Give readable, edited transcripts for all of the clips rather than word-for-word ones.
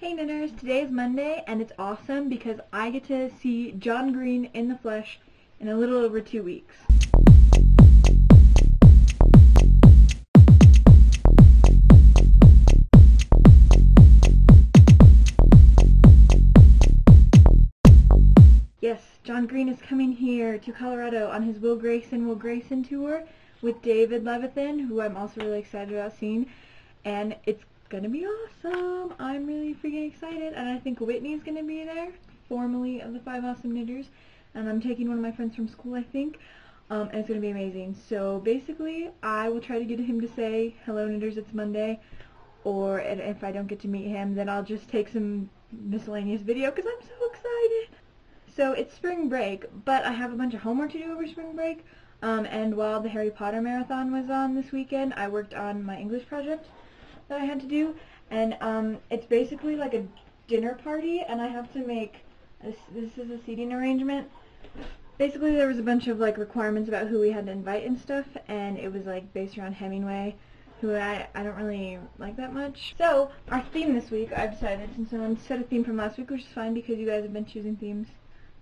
Hey knitters, today is Monday and it's awesome because I get to see John Green in the flesh in a little over 2 weeks. Yes, John Green is coming here to Colorado on his Will Grayson tour with David Levithan, who I'm also really excited about seeing, and it's gonna be awesome. I'm really freaking excited, and I think Whitney's gonna be there, formerly of the Five Awesome Knitters, and I'm taking one of my friends from school, I think, and it's gonna be amazing. So basically, I will try to get him to say, "Hello knitters, it's Monday," or and if I don't get to meet him, then I'll just take some miscellaneous video because I'm so excited. So it's spring break, but I have a bunch of homework to do over spring break, and while the Harry Potter marathon was on this weekend, I worked on my English project that I had to do, and it's basically like a dinner party, and I have to make, this is a seating arrangement. Basically there was a bunch of like requirements about who we had to invite and stuff, and it was like based around Hemingway, who I don't really like that much. So our theme this week, I've decided, since no one set a theme from last week, which is fine because you guys have been choosing themes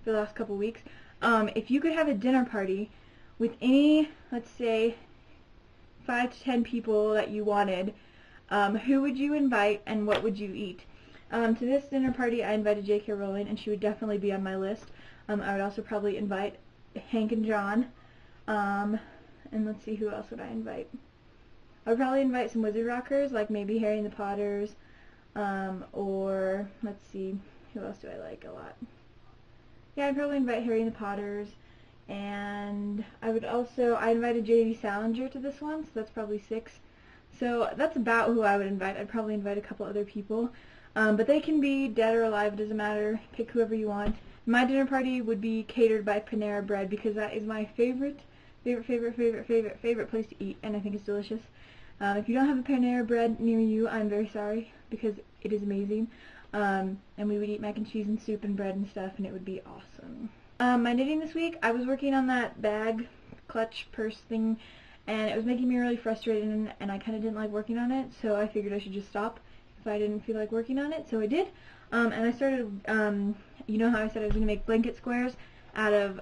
for the last couple weeks, if you could have a dinner party with any, let's say, 5 to 10 people that you wanted, who would you invite and what would you eat? To this dinner party I invited J.K. Rowling, and she would definitely be on my list. I would also probably invite Hank and John, and let's see, who else would I invite? I would probably invite some Wizard Rockers, like maybe Harry and the Potters, or let's see, who else do I like a lot? Yeah, I'd probably invite Harry and the Potters, and I invited J.D. Salinger to this one, so that's probably 6. So that's about who I would invite. I'd probably invite a couple other people, but they can be dead or alive, it doesn't matter. Pick whoever you want. My dinner party would be catered by Panera Bread because that is my favorite place to eat, and I think it's delicious. If you don't have a Panera Bread near you, I'm very sorry because it is amazing. And we would eat mac and cheese and soup and bread and stuff, and it would be awesome. My knitting this week, I was working on that bag clutch purse thing, and it was making me really frustrated, and I kind of didn't like working on it, so I figured I should just stop if I didn't feel like working on it, so I did. And I started, you know how I said I was going to make blanket squares out of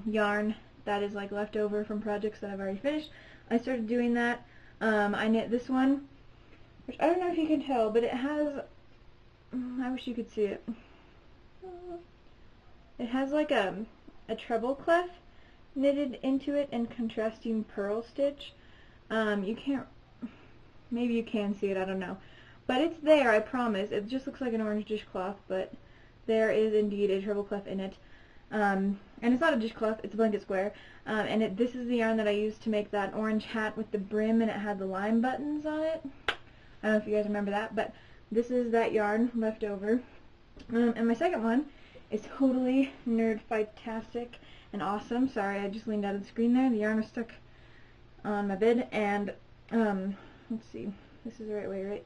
yarn that is like left over from projects that I've already finished. I started doing that. I knit this one, which I don't know if you can tell, but it has, I wish you could see it. It has like a treble clef knitted into it and contrasting purl stitch. You can't, maybe you can see it, I don't know. But it's there, I promise. It just looks like an orange dishcloth, but there is indeed a treble clef in it. And it's not a dishcloth, it's a blanket square. And this is the yarn that I used to make that orange hat with the brim, and it had the lime buttons on it. I don't know if you guys remember that, but this is that yarn left over. And my second one is totally nerd-fightastic and awesome. Sorry, I just leaned out of the screen there. The yarn was stuck on my bed, and let's see, this is the right way, right?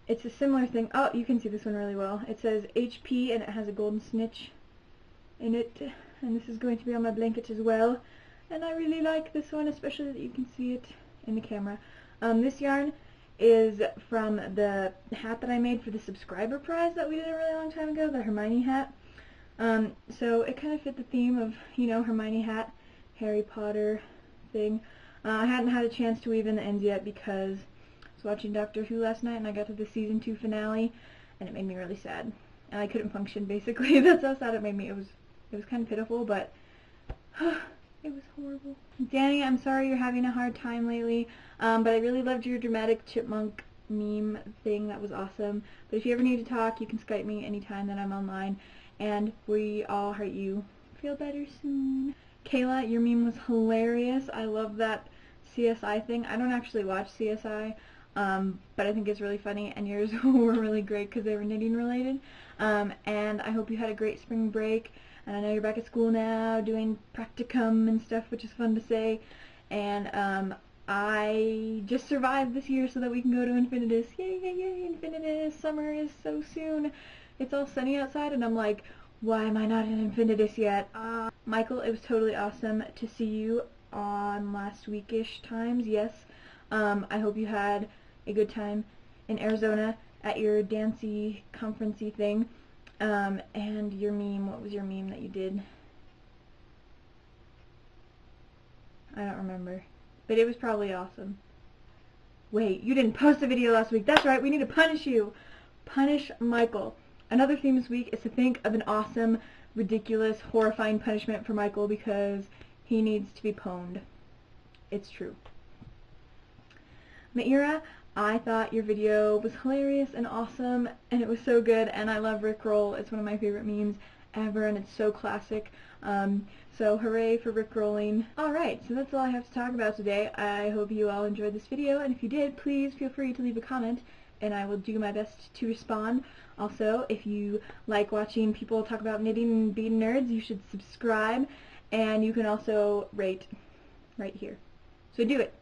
It's a similar thing. Oh, you can see this one really well. It says HP, and it has a golden snitch in it, and this is going to be on my blanket as well, and I really like this one, especially that you can see it in the camera. This yarn is from the hat that I made for the subscriber prize that we did a really long time ago, the Hermione hat. So it kind of fit the theme of, you know, Hermione hat, Harry Potter thing. I hadn't had a chance to weave in the ends yet because I was watching Doctor Who last night, and I got to the season 2 finale, and it made me really sad. And I couldn't function, basically. That's how sad it made me. It was kind of pitiful, but it was horrible. Danny, I'm sorry you're having a hard time lately, but I really loved your dramatic chipmunk meme thing. That was awesome. But if you ever need to talk, you can Skype me anytime that I'm online, and we all heart you. Feel better soon. Kayla, your meme was hilarious. I love that CSI thing. I don't actually watch CSI, but I think it's really funny, and yours were really great because they were knitting related. And I hope you had a great spring break, and I know you're back at school now doing practicum and stuff, which is fun to say, and I just survived this year so that we can go to Infinitus. Yay, yay, yay, Infinitus! Summer is so soon. It's all sunny outside, and I'm like, why am I not in Infinitus yet? Michael, it was totally awesome to see you on last weekish times. Yes, I hope you had a good time in Arizona. at your dancey, conferencey thing. And your meme, what was your meme that you did? I don't remember. But it was probably awesome. Wait, you didn't post a video last week. That's right, we need to punish you. Punish Michael. Another theme this week is to think of an awesome, ridiculous, horrifying punishment for Michael because he needs to be pwned. It's true. Maira, I thought your video was hilarious and awesome, and it was so good, and I love Rickroll. It's one of my favorite memes ever, and it's so classic. So hooray for Rickrolling. Alright, so that's all I have to talk about today. I hope you all enjoyed this video, and if you did, please feel free to leave a comment, and I will do my best to respond. Also, if you like watching people talk about knitting and being nerds, you should subscribe, and you can also rate right here. So do it.